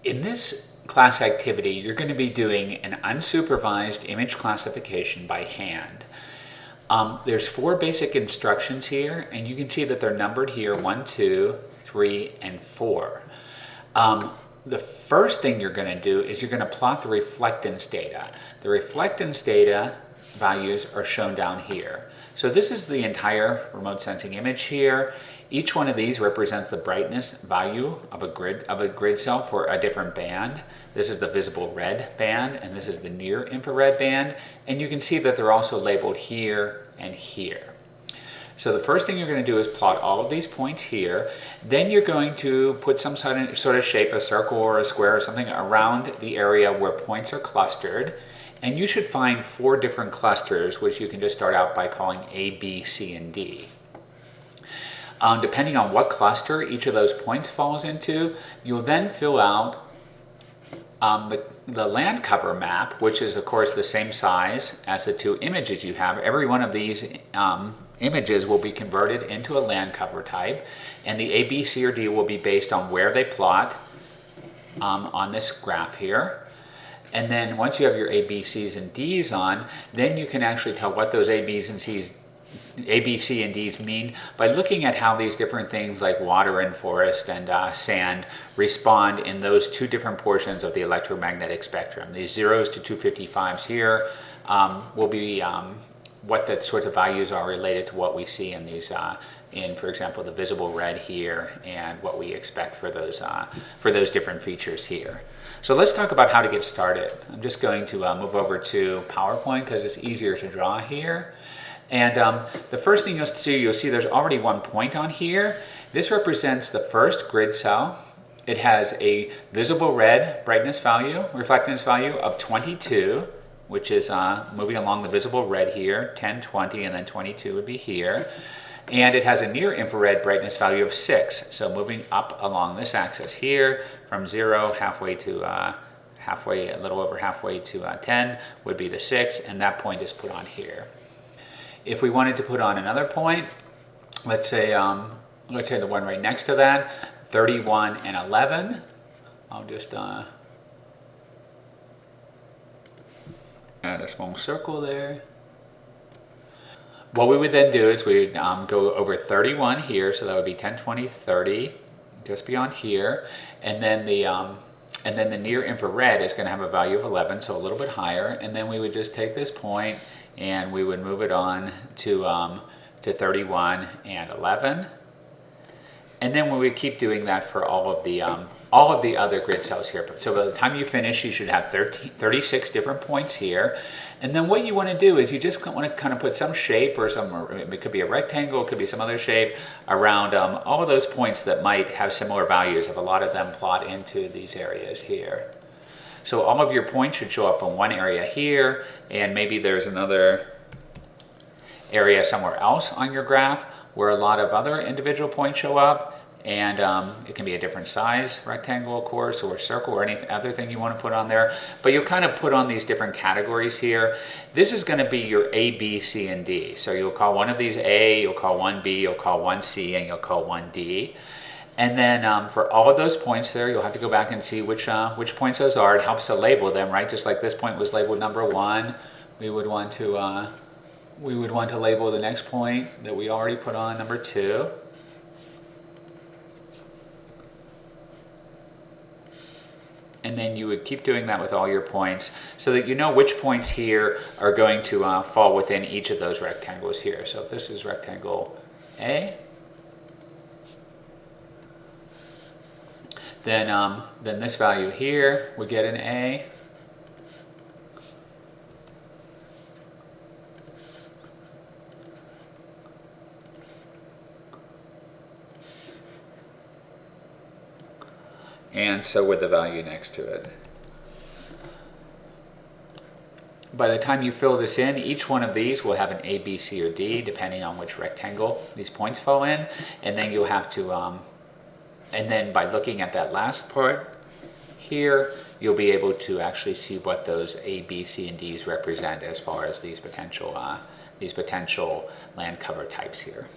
In this class activity, you're going to be doing an unsupervised image classification by hand. There's 4 basic instructions here, and you can see that they're numbered here, 1, 2, 3, and 4. The first thing you're going to do is you're going to plot the reflectance data. The reflectance data values are shown down here. So this is the entire remote sensing image here. Each one of these represents the brightness value of a grid cell for a different band. This is the visible red band, and this is the near infrared band. And you can see that they're also labeled here and here. So the first thing you're going to do is plot all of these points here. Then you're going to put some sort of shape, a circle or a square or something around the area where points are clustered. And you should find 4 different clusters, which you can just start out by calling A, B, C, and D. Depending on what cluster each of those points falls into, you'll then fill out the land cover map, which is of course the same size as the 2 images you have. Every one of these images will be converted into a land cover type, and the A, B, C, or D will be based on where they plot on this graph here. And then once you have your A, B, C's, and D's on, then you can actually tell what those A, B's, and C's, A, B, C, and D's mean by looking at how these different things like water and forest and sand respond in those 2 different portions of the electromagnetic spectrum. These 0s to 255s here will be what the sorts of values are related to what we see in these, for example, the visible red here, and what we expect for those different features here. So let's talk about how to get started. I'm just going to move over to PowerPoint because it's easier to draw here. And the first thing you'll see there's already 1 point on here. This represents the first grid cell. It has a visible red brightness value, reflectance value of 22, which is moving along the visible red here, 10, 20, and then 22 would be here. And it has a near infrared brightness value of 6. So moving up along this axis here from 0 halfway to a little over halfway to 10 would be the 6, and that point is put on here. If we wanted to put on another point, let's say the one right next to that, 31 and 11. I'll just add a small circle there. What we would then do is we'd go over 31 here, so that would be 10, 20, 30, just beyond here, and then the near infrared is going to have a value of 11, so a little bit higher, and then we would just take this point and we would move it on to 31 and 11, and then we would keep doing that for all of the other grid cells here. So by the time you finish, you should have 36 different points here. And then what you want to do is you just want to kind of put some shape or it could be a rectangle, it could be some other shape around all of those points that might have similar values if a lot of them plot into these areas here. So all of your points should show up in one area here, and maybe there's another area somewhere else on your graph where a lot of other individual points show up. And it can be a different size rectangle, of course, or circle, or any other thing you want to put on there. But you'll kind of put on these different categories here. This is going to be your A, B, C, and D. So you'll call one of these A, you'll call one B, you'll call one C, and you'll call one D. And then for all of those points there, you'll have to go back and see which points those are. It helps to label them, right? Just like this point was labeled number 1, we would want to label the next point that we already put on number 2. And then you would keep doing that with all your points so that you know which points here are going to fall within each of those rectangles here. So if this is rectangle A, then this value here would get an A. And so with the value next to it. By the time you fill this in, each one of these will have an A, B, C, or D, depending on which rectangle these points fall in. And then you'll have to, and then by looking at that last part here, you'll be able to actually see what those A, B, C, and D's represent as far as these potential land cover types here.